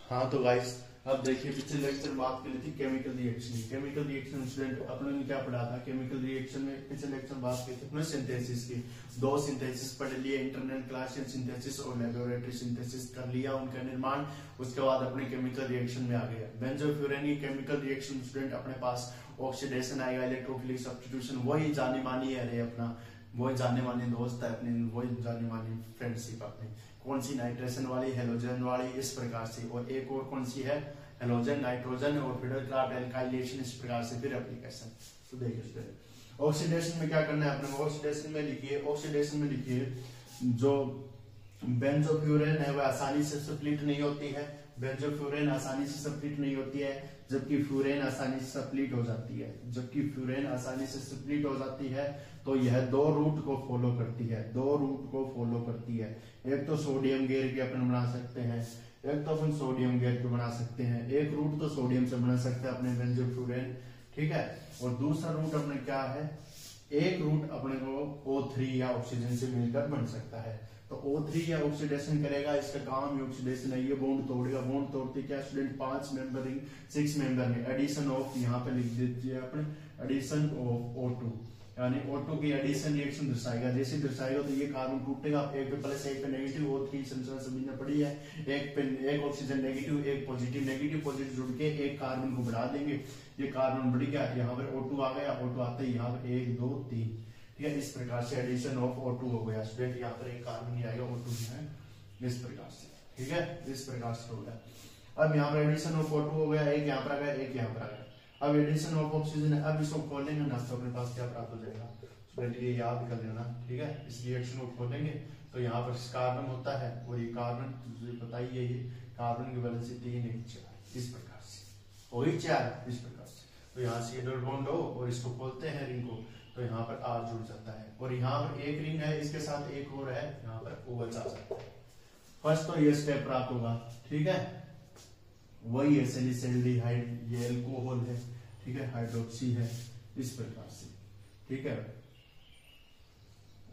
हाँ तो गाइस, अब देखिए पिछले लेक्चर में बात करी थी केमिकल रिएक्शन की। केमिकल रिएक्शन स्टूडेंट अपने ने क्या पढ़ा था? केमिकल रिएक्शन में पिछले लेक्चर में बात की थी अपने सिंथेसिस की। दो सिंथेसिस पढ़ लिए, इंटरनल क्लासियन सिंथेसिस और लेबोरेटरी सिंथेसिस कर लिया उनका निर्माण। उसके बाद अपने केमिकल रिएक्शन में आ गया बेंजोफ्यूरेन की केमिकल रिएक्शन। स्टूडेंट अपने पास ऑक्सीडेशन आएगा, इलेक्ट्रोफिलिक सब्स्टिट्यूशन, वही जानी मानी है अपना, वही जाने मानी दोस्त है अपनी, वही जानी मानी फ्रेंडशिप अपनी। कौन सी? नाइट्रेशन वाली, हेलोजन वाली, इस प्रकार से। और एक और कौन सी है? हेलोजन, नाइट्रोजन और फिडरक्राफ्ट एल्काइलेशन, इस प्रकार से फिर एप्लीकेशन। तो देखिए ऑक्सीडेशन में क्या करना है अपने? ऑक्सीडेशन में लिखिए, ऑक्सीडेशन में लिखिए जो बेंजोफ्यूरेन है वह आसानी से सप्लीट नहीं होती है। बेंजोफ्यूरेन आसानी से सप्लीट नहीं होती है, जबकि फ्यूरेन आसानी से सप्लीट हो जाती है। जबकि फ्यूरेन आसानी से सप्लीट हो जाती है तो यह दो रूट को फॉलो करती है, दो रूट को फॉलो करती है। एक तो सोडियम गेर के अपन बना सकते हैं, एक तो अपन सोडियम गेर के बना सकते हैं। एक रूट तो सोडियम से बना सकते हैं अपने बेंजोफ्यूरेन, ठीक है। और दूसरा रूट अपने क्या है? एक रूट अपने को O3 या ऑक्सीजन से मिलकर बन सकता है। तो O3 या ऑक्सीडेशन करेगा, इसका काम ही ऑक्सीडेशन है। ये बॉन्ड तोड़ेगा, बॉन्ड तोड़ते क्या स्टूडेंट? 5 मेंबर रिंग 6 मेंबर में एडिशन ऑफ, यहाँ पे लिख दीजिए अपने एडिशन ऑफ O2, यानी O2 की एडिशन रिएक्शन दर्शाएगा। जैसे दर्शाएगा तो ये कार्बन टूटेगा, एक पे प्लस एक पे नेगेटिव, O3 संरचना समझना पड़ी है। एक ऑक्सीजन नेगेटिव, एक पॉजिटिव, नेगेटिव पॉजिटिव जुड़ के एक कार्बन को बढ़ा देंगे। ये कार्बन बढ़ गया, यहाँ पर O2 आ गया, O2 आते ही यहाँ पर 1 2 3, ठीक है। इस प्रकार से एडिशन ऑफ O2 हो गया स्टूडेंट। यहाँ पर एक कार्बन नहीं आएगा, O2 है, इस प्रकार से, ठीक है। इस प्रकार से हो गया। अब यहाँ पर एडिशन ऑफ O2 हो गया, एक यहाँ पर आ गया, एक यहाँ पर आ गया। अब एडिशन ऑफ ऑक्सीजन है, अब इसको खोलेंगे ना तो अपने पास क्या प्राप्त हो जाएगा स्टूडेंट? ये याद कर लेना, ठीक है। इस रिएक्शन को खोलेंगे तो यहाँ पर कार्बन होता है, और ये कार्बन पता ही है, ये कार्बन की वजह से 3 1 4, इस प्रकार से, वही 4, इस प्रकार से। तो यहाँ से डबल बॉन्ड हो और इसको खोलते हैं रिंग को, तो यहाँ पर R जुड़ जाता है। और यहाँ पर एक रिंग है, इसके साथ एक और है, यहाँ पर OH आ जाता है। फर्स्ट तो ये स्टेप प्राप्त होगा, ठीक है। वही है सैलिसाइल्डिहाइड, ये अल्कोहल है, ठीक है, हाइड्रोक्सी है, इस प्रकार से, ठीक है।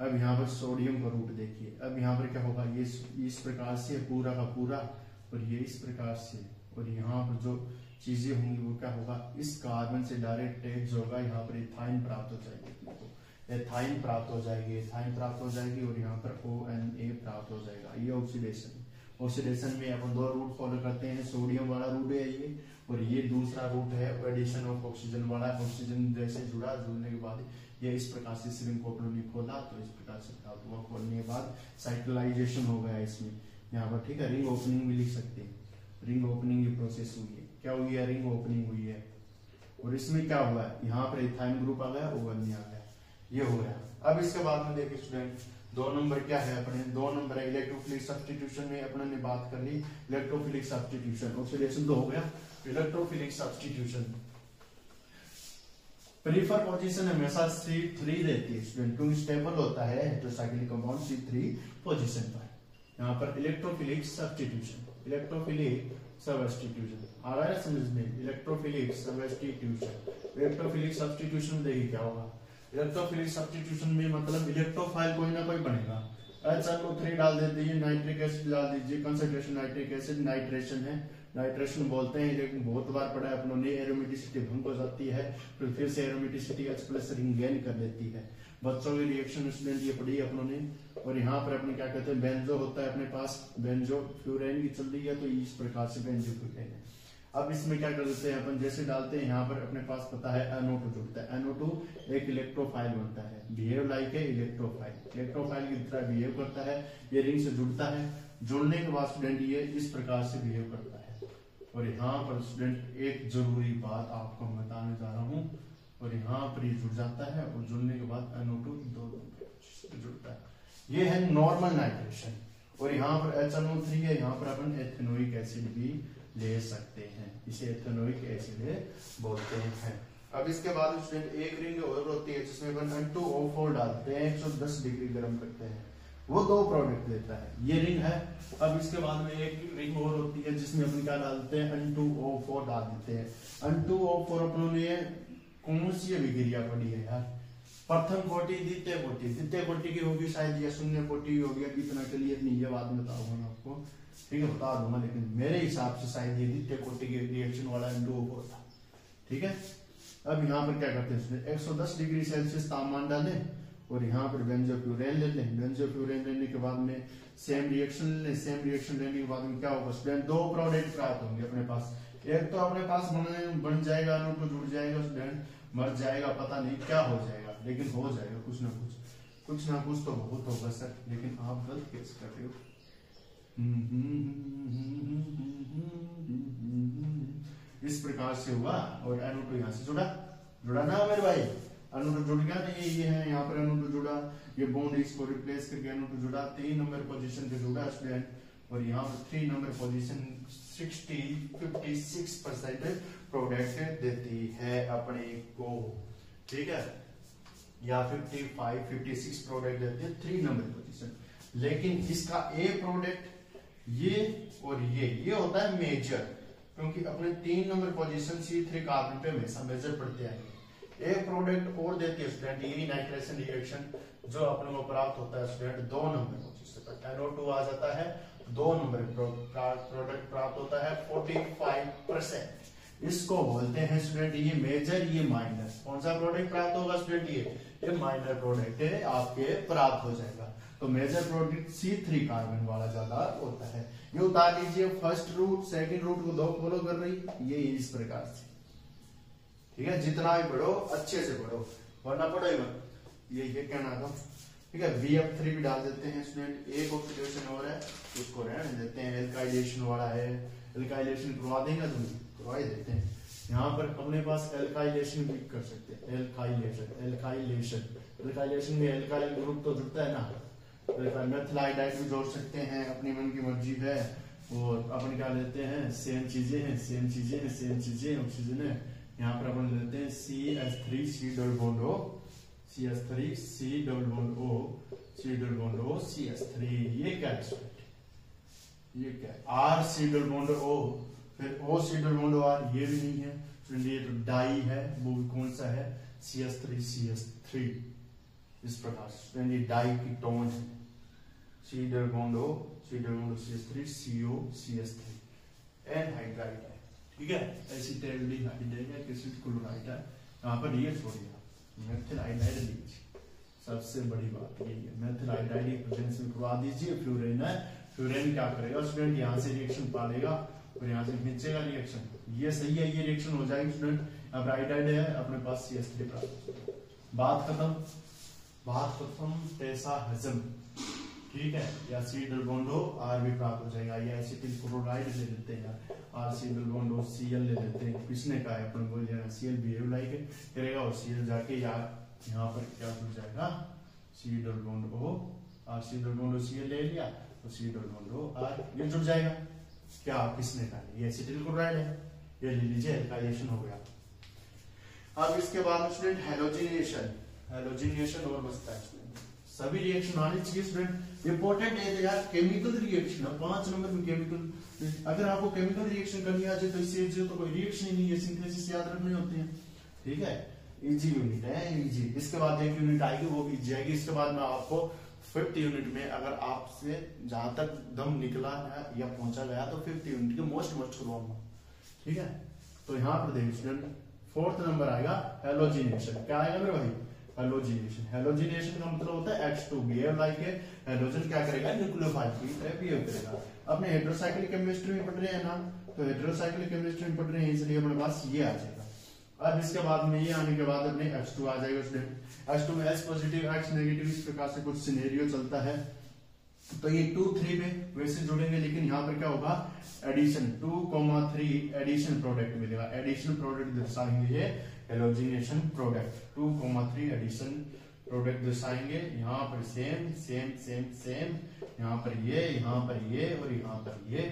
अब यहाँ पर सोडियम का रूट देखिए। अब यहाँ पर क्या होगा? ये इस प्रकार से पूरा का पूरा, और ये इस प्रकार से, और यहाँ पर जो चीजें होंगी वो क्या होगा? इस कार्बन से डायरेक्ट अटैच होगा, यहाँ पर इथाइन प्राप्त हो जाएगी, एथाइन प्राप्त हो जाएगी, एथाइन प्राप्त हो जाएगी, और यहाँ पर ONA प्राप्त हो जाएगा। ये ऑक्सीडेशन। ऑक्सीडेशन में अपन दो रूट फॉलो करते हैं, सोडियम वाला रूट है ये, और ये दूसरा रूट है एडिशन ऑफ ऑक्सीजन वाला। ऑक्सीजन जैसे जुड़ा, जुड़ने के बाद ये इस प्रकार से सिरिंज को अपने खोला, तो इस प्रकार से प्राप्त हुआ। खोलने के बाद साइक्लाइजेशन हो गया इसमें, यहाँ पर, ठीक है। रिंग ओपनिंग भी लिख सकते हैं, रिंग ओपनिंग की प्रोसेस हुई है। क्या हुई है? रिंग ओपनिंग हुई है। और इसमें क्या हुआ है? यहाँ पर इथाइन ग्रुप आ गया, ONA आ गया, ये हो गया। अब इसके बाद में देखिए स्टूडेंट, 2 नंबर क्या है अपने? 2 नंबर है इलेक्ट्रोफिलिक सब्स्टिट्यूशन में अपने ने बात कर ली। इलेक्ट्रोफिलिक सब्स्टिट्यूशन, ऑक्सीडेशन तो हो गया, इलेक्ट्रोफिलिक सब्स्टिट्यूशन। प्रीफर पोजीशन हमेशा C3 रहती है स्टूडेंट, क्योंकि स्टेबल होता है हेटेरोसाइक्लिक कंपाउंड C3 पोजीशन पर। यहाँ पर इलेक्ट्रोफिलिक सब्स्टिट्यूशन, इलेक्ट्रोफिलिक सब्स्टिट्यूशन आ रहा है समझ में? इलेक्ट्रोफिलिक सब्स्टिट्यूशन, इलेक्ट्रोफिलिक सब्स्टिट्यूशन देखिए क्या होगा। इलेक्ट्रोफिलिक सब्स्टिट्यूशन में मतलब इलेक्ट्रोफाइल कोई ना कोई बनेगा। HNO3 डाल देते हैं, नाइट्रिक एसिड डाल दीजिए, कंसंट्रेशन नाइट्रिक एसिड, नाइट्रेशन है, नाइट्रेशन बोलते हैं, लेकिन बहुत बार पढ़ा है अपनों ने। एरोमेटिसिटी भंग हो जाती है, फिर से एरोमेटिसिटी H+ रिंग गेन कर लेती है। बच्चों की रिएक्शन स्टूडेंट ये पढ़ी है अपनों ने। और यहाँ पर अपने क्या कहते हैं? बेंजो होता है अपने पास, बेंजोफ्यूरेन की चल रही है, तो इस प्रकार से बेंजोफ्यूरेन है। अब इसमें क्या कर देते हैं अपन? जैसे डालते हैं यहाँ पर अपने पास पता है NO2 जुड़ता है, NO2 एक इलेक्ट्रोफाइल बनता है, behave like a electrophile, electrophile की तरह बिहेव करता है। ये रिंग से जुड़ता है, जुड़ने के बाद स्टूडेंट ये इस प्रकार से बिहेव करता है। और यहाँ पर स्टूडेंट एक जरूरी बात आपको बताने जा रहा हूँ, और यहाँ पर ये जुड़ जाता है, और जुड़ने के बाद NO2 दो जुड़ता है। ये है नॉर्मल नाइट्रेशन। और यहाँ पर HNO3 है, यहाँ पर अपन एथेनोइक एसिड भी ले सकते हैं, इसे एथेनोइक एसिड बोलते हैं। अब इसके बाद स्टूडेंट एक रिंग और होती है जिसमें अपन N2O4 डालते हैं, 110 डिग्री गर्म करते हैं, वो 2 प्रोडक्ट देता है, ये रिंग है। अब इसके बाद में एक रिंग और होती है जिसमें अपन क्या डालते हैं? N2O4 डाल देते हैं। N2O4 अपनों ने कौन सी अभिक्रिया पढ़ी है यार? प्रथम कोटि द्वितीय कोटि की होगी शायद, या शून्य कोटि की होगी, इतना क्लियर नहीं है, बाद में बताऊंगा मैं आपको, ठीक है, बता दूंगा, लेकिन मेरे हिसाब से शायद ये द्वितीय कोटि के रिएक्शन वाला N2O होता, ठीक है। अब यहाँ पर क्या करते हैं, 110 डिग्री सेल्सियस तापमान डालें और यहाँ पर बेंजोफ्यूरेन ले लें। बेंजोफ्यूरेन लेने के बाद में सेम रिएक्शन ले, सेम रिएक्शन लेने के बाद में क्या होगा स्टूडेंट, दो प्रोडक्ट प्राप्त होंगे अपने पास। एक तो अपने पास बन जाएगा, अणु जुड़ जाएगा स्टूडेंट, मर जाएगा, पता नहीं क्या हो जाएगा, लेकिन हो जाएगा कुछ ना कुछ तो बहुत होगा सर, लेकिन आप गलत केस कर रहे हो। इस प्रकार से हुआ और N2 यहाँ से जुड़ा ना मेरे भाई, N2 जुड़ गया नहीं, ये है यहाँ पर N2 जुड़ा, ये बॉन्ड इसको रिप्लेस करके N2 जुड़ा, 3 नंबर पोजीशन पे जुड़ा स्टूडेंट, और यहाँ पर 3 नंबर पोजीशन 56% प्रोडक्ट देती है अपने को, ठीक है, या 56 प्रोडक्ट देती है 3 नंबर पोजीशन। लेकिन इसका ए प्रोडक्ट ये और ये होता है मेजर, क्योंकि अपने 3 नंबर पोजीशन C3 कार्बन पे हमेशा मेजर पड़ते आएंगे। ए प्रोडक्ट और देती है स्टूडेंट ये नाइट्रेशन रिएक्शन, जो अपने को प्राप्त होता है स्टूडेंट 2 नंबर पोजीशन पर, NO2 आ जाता है, 2 नंबर प्रोडक्ट प्राप्त होता है 45%। इसको बोलते हैं स्टूडेंट ये मेजर, ये माइनर। कौन सा प्रोडक्ट प्राप्त होगा स्टूडेंट, ये माइनर प्रोडक्ट है आपके प्राप्त हो जाएगा। तो मेजर प्रोडक्ट C3 कार्बन वाला ज्यादा होता है। ये उतार लीजिए, फर्स्ट रूट सेकंड रूट को 2 फॉलो कर रही, ये इस प्रकार से, ठीक है। जितना भी पढ़ो अच्छे से पढ़ो, वरना पढ़ो ही मत, ये कहना था, ठीक है। BF3 भी डाल देते हैं स्टूडेंट, एक ऑक्सीडेशन हो रहा है उसको रहने देते हैं, एल्काइलेशन वाला है, एल्काइलेशन करवा देंगे तुम, करवा ही देते हैं। यहाँ पर अपने पास एल्काइलेशन भी कर सकते हैं, एल्काइलेशन में एल्काइल ग्रुप तो जुड़ता है ना, मेथिल आयोडाइड भी जोड़ सकते हैं, अपनी मन की मर्जी है, और अपन क्या लेते हैं, सेम चीजें ऑक्सीजन है, यहाँ पर अपन लेते हैं CH3 C double bond O, CH3 C double bond O, C double bond O CH3, ये क्या है, ये क्या है, R C double bond O, फिर O C double bond R, ये भी नहीं है, ये तो डाई है, वो कौन सा है, CH3 इस प्रकार से, ये डाई की टोन है, C double bond O CH3 CO CH3, anhydride है, ठीक है, एसिटाल्डिहाइड है, एसिड क्लोराइड है, यहाँ पर ये छोड़िए, मेथिल आयोडाइड लीजिए, सबसे बड़ी बात यही है, मेथिल आयोडाइड की प्रेजेंस में करवा दीजिए। फ्लोरीन है, फ्लोरीन क्या करेगा स्टूडेंट, यहाँ से रिएक्शन पालेगा और यहाँ से खींचेगा रिएक्शन, ये सही है, ये रिएक्शन हो जाएगी स्टूडेंट। अब आयोडाइड है अपने पास CH3 प्राप्त हो, बात खत्म, पैसा हजम, ठीक है, या C double bond O R भी प्राप्त हो जाएगा, या एसिटिल क्लोराइड ले लेते हैं, RC double bond O Cl ले लेते हैं, किसने कहा है अपन बोल जाएगा, Cl बिहेव लाइक करेगा और Cl जाके यहाँ पर क्या जुड़ जाएगा, C double bond O RC double bond O Cl ले लिया तो C double bond O R ये जुड़ जाएगा, क्या किसने कहा, ये एसिटिल क्लोराइड है, ये ले लीजिए, एल्काइलेशन हो गया। अब इसके बाद स्टूडेंट हेलोजिनेशन और बचता है, सभी रिएक्शन आने चाहिए स्टूडेंट, इंपॉर्टेंट है यार, केमिकल रिएक्शन 5 नंबर में केमिकल, अगर आपको केमिकल रिएक्शन करनी आ जाए तो इससे तो कोई रिएक्शन ही नहीं है, सिंथेसिस याद रखने होते हैं, ठीक है, इजी यूनिट है, इजी। इसके बाद एक यूनिट आएगी वो भी इजी आएगी, इसके बाद में आपको 5th यूनिट में अगर आपसे जहां तक दम निकला है या पहुंचा गया तो 5th यूनिट के मोस्ट करवाऊंगा, ठीक है। तो यहाँ पर देखिए स्टूडेंट 4th नंबर आएगा हेलोजिनेशन, क्या आएगा मेरे भाई, हेलोजिनेशन का मतलब होता है H2 बिहेव लाइक है, हेलोजन क्या करेगा, न्यूक्लियोफाइल की तरह बिहेव करेगा। अपने हेटेरोसाइक्लिक केमिस्ट्री में पढ़ रहे हैं ना, तो हेटेरोसाइक्लिक केमिस्ट्री में पढ़ रहे हैं, इसलिए अपने पास ये आ जाएगा। अब इसके बाद में ये आने के बाद अपने H2 आ जाएगा स्टूडेंट, H2 में H पॉजिटिव H नेगेटिव इस प्रकार से कुछ सिनेरियो चलता है, तो ये 2 3 में वैसे जुड़ेंगे, लेकिन यहाँ पर क्या होगा, एडिशन 2,3 एडिशन प्रोडक्ट मिलेगा, एडिशन प्रोडक्ट दर्शाएंगे ये हेलोजिनेशन प्रोडक्ट, 2,3 एडिशन प्रोडक्ट दर्शाएंगे। यहाँ पर सेम, यहाँ पर ये और यहाँ पर ये,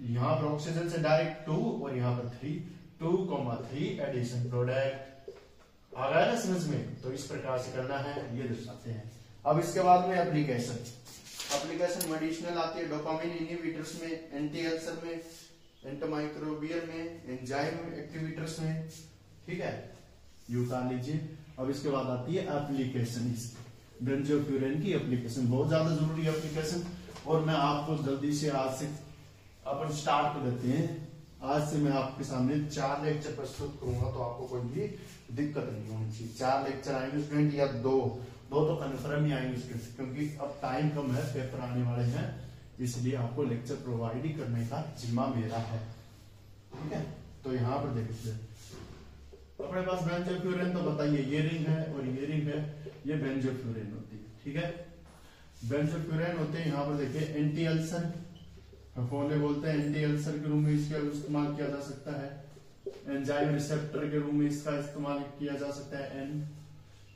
यहाँ पर ऑक्सीजन से डायरेक्ट 2 और यहाँ पर 3, 2,3 एडिशन प्रोडक्ट आ गया ना समझ में, तो इस प्रकार से करना है, ये दर्शाते हैं। अब इसके बाद में एप्लीकेशन मेडिसिनल आती है, डोपामिन इनहिबिटर्स में, एंटी अल्सर में, एंटीमाइक्रोबियल में, एंजाइम एक्टिवेटर्स में, ठीक है, ये उतार लीजिए। अब इसके बाद आती है एप्लीकेशन, बेंजोफ्यूरेन की एप्लीकेशन, बहुत ज्यादा जरूरी एप्लीकेशन। और मैं आपको जल्दी से आज से अपन स्टार्ट कर देते हैं। आज से मैं आपके सामने 4 लेक्चर प्रस्तुत करूंगा, तो आपको कोई भी दिक्कत नहीं होनी चाहिए। 4 लेक्चर आएंगे स्टूडेंट, या दो तो कन्फर्म ही आएंगे स्टूडेंट, क्योंकि अब टाइम कम है, पेपर आने वाले हैं, इसलिए आपको लेक्चर प्रोवाइड ही करने का जिम्मा मेरा है। ठीक है, तो यहाँ पर देखिए अपने पास बेंजोफ्यूरेन, तो बताइए ये रिंग है और ये रिंग है, ये बेंजोफ्यूरेन होती है। ठीक है, बेंजोफ्यूरेन होते हैं यहाँ पर देखिए एंटी अल्सर, फफोले बोलते हैं, एंटी अल्सर के रूप में इसका इस्तेमाल किया जा सकता है। एंजाइम रिसेप्टर के रूप में इसका इस्तेमाल किया जा सकता है,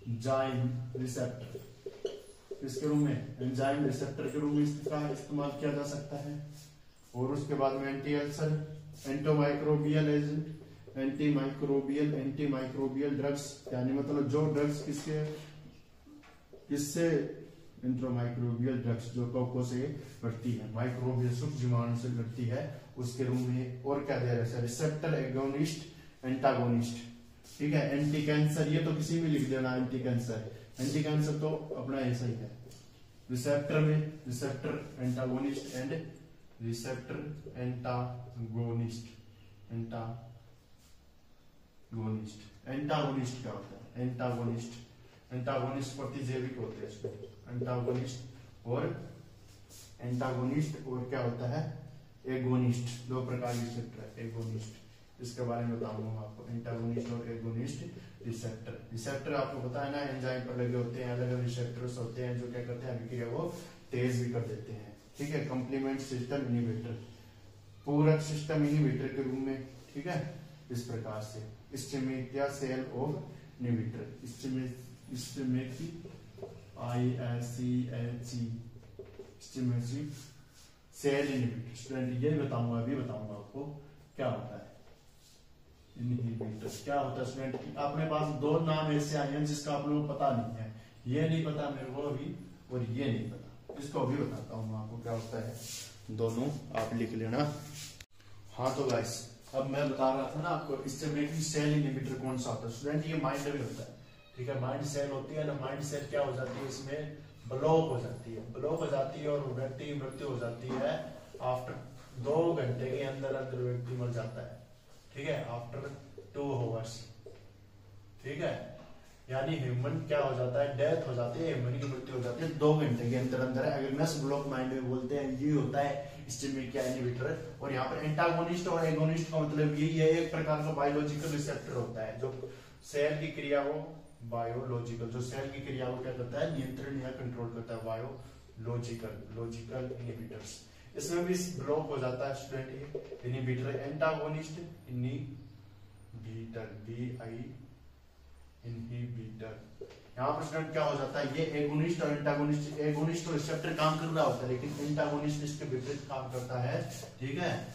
एंजाइम रिसेप्टर, इसके रूप में एंजाइम रिसेप्टर के रूप में इसका इस्तेमाल किया जा सकता है। और उसके बाद में anti ulcer, antimicrobial agent, anti microbial drugs, यानी मतलब जो ड्रग्स किससे इंट्रोमाइक्रोबियल ड्रग्स जो कोको से बढ़ती है, माइक्रोबियल सूक्ष्म जीवाणु से बढ़ती है, उसके रूप में। और क्या दे रहे हैं, रिसेप्टर, एगोनिस्ट, एंटागोनिस्ट। ठीक है, एंटी कैंसर, ये तो किसी में लिख देना एंटी कैंसर, एंटी कैंसर तो अपना ऐसा ही है। रिसेप्टर में receptor antagonist and receptor antagonist, antagonist क्या होता है, एंटागोनिस्ट प्रतिजैविक होते हैं इसमें, एंटागोनिस्ट और क्या होता है, एगोनिस्ट। 2 प्रकार के रिसेप्टर है, एगोनिस्ट, इसके बारे में बताऊंगा आपको, एंटागोनिस्ट और एगोनिस्ट रिसेप्टर। रिसेप्टर आपको पता है ना, एंजाइम पर लगे होते हैं, अलग अलग रिसेप्टर्स होते हैं जो क्या करते हैं, अभिक्रिया को तेज भी कर देते हैं। ठीक है, कंप्लीमेंट सिस्टम इनहिबिटर, पूरक सिस्टम इनहिबिटर के रूप में। ठीक है, इस प्रकार से स्टिमेटिया सेल ऑफ इनहिबिटर, स्टिमेटी स्टिमेटिक सेल इनहिबिटर। स्टूडेंट ये बताऊंगा, अभी बताऊंगा आपको क्या होता है इनहिबिटर, क्या होता है स्टूडेंट। अपने पास 2 नाम ऐसे आए हैं जिसका आप लोगों को पता नहीं है, ये नहीं पता मेरे को अभी, और ये नहीं पता, इसको अभी बताता हूँ मैं आपको क्या होता है, दोनों आप लिख लेना। हाँ तो गाइस, अब मैं बता रहा था ना आपको, स्टिमेटिक सेल इनहिबिटर कौन सा होता है स्टूडेंट, ये माइंड में होता है। ठीक है, माइंड सेल होती है ना, माइंड सेल क्या हो जाती है, इसमें ब्लॉक हो जाती है, और व्यक्ति की मृत्यु हो जाती है आफ्टर 2 घंटे के अंदर व्यक्ति मर जाता है। ठीक है, आफ्टर 2 आवर्स। ठीक है, यानी ह्यूमन क्या हो जाता है, डेथ हो जाती है, ह्यूमन की मृत्यु हो जाती है 2 घंटे के अंदर। एगोनिस्ट ब्लॉक माइंड में बोलते हैं, ये होता है स्टिमेटिया इनहिबिटर। और यहाँ पर एंटागोनिस्ट और एगोनिस्ट का मतलब ये एक प्रकार का बायोलॉजिकल रिसेप्टर होता है, जो सेल की क्रिया को बायोलॉजिकल, जो सेल की क्रिया को क्या करता है, नियंत्रण या कंट्रोल करता है, बायोलॉजिकल इनहिबिटर्स। इसमें भी ब्लॉक हो जाता है student inhibitor, antagonist inhibitor, inhibitor. यहाँ पर स्टूडेंट क्या हो जाता है, ये एगोनिस्ट और एंटागोनिस्ट, एगोनिस्ट तो रिसेप्टर काम कर रहा होता है, लेकिन एंटागोनिस्ट इसके विपरीत काम करता है। ठीक है,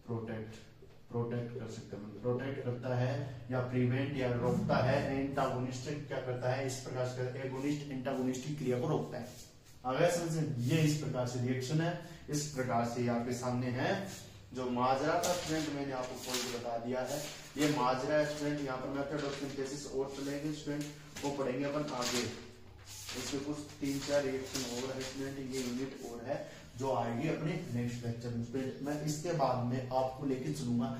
प्रोटेक्ट कर सकते हैं, प्रोटेक्ट करता है या प्रिवेंट या रोकता है। एंटागोनिस्ट क्या करता है, इस प्रकार से एगोनिस्ट एंटागोनिस्ट की क्रिया को रोकता है। आगे समझे, ये इस प्रकार से रिएक्शन है, इस प्रकार से आपके सामने है। जो माजरा का स्टूडेंट मैंने आपको पॉइंट बता दिया है, ये माजरा है स्टूडेंट। यहाँ पर मेथड ऑफ सिंथेसिस और चलेंगे स्टूडेंट, वो पढ़ेंगे अपन आगे। इसमें कुछ 3-4 रिएक्शन और है स्टूडेंट, ये यूनिट और है जो आएगी अपने नेक्स्ट लेक्चर में। मैं इसके बाद में आपको लेके चलूंगा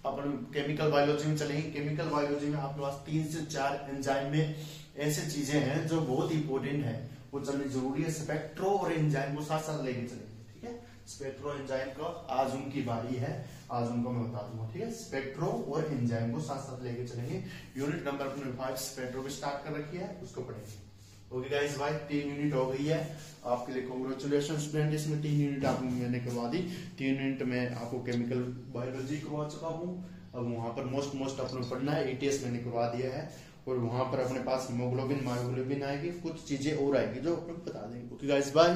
अपन केमिकल बायोलॉजी में चलेंगे। केमिकल बायोलॉजी में आपके पास 3 से 4 एंजाइम में ऐसे चीजें हैं जो बहुत इंपॉर्टेंट है, वो चलनी जरूरी है। स्पेक्ट्रो और एंजाइम को साथ साथ लेके चलेंगे। ठीक है, स्पेक्ट्रो एंजाइम का आज उनकी बारी है, आज उनको मैं बता दूंगा। ठीक है, स्पेक्ट्रो और एंजाइम को साथ साथ लेके चलेंगे। यूनिट नंबर अपने 5 स्पेक्ट्रो पे स्टार्ट कर रखी है, उसको पढ़ेंगे। ओके गाइस, भाई 3 यूनिट हो गई है आपके लिए, कांग्रेचुलेशन स्टूडेंट। इसमें 3 यूनिट आपको मैंने करवा दी। 3 यूनिट में आपको केमिकल बायोलॉजी करवा चुका हूँ। अब वहां पर मोस्ट अपने पढ़ना है, ETS मैंने करवा दिया है, और वहां पर अपने पास हीमोग्लोबिन मायोग्लोबिन आएगी, कुछ चीजें और आएगी जो अपन बता देंगे। Okay guys, bye.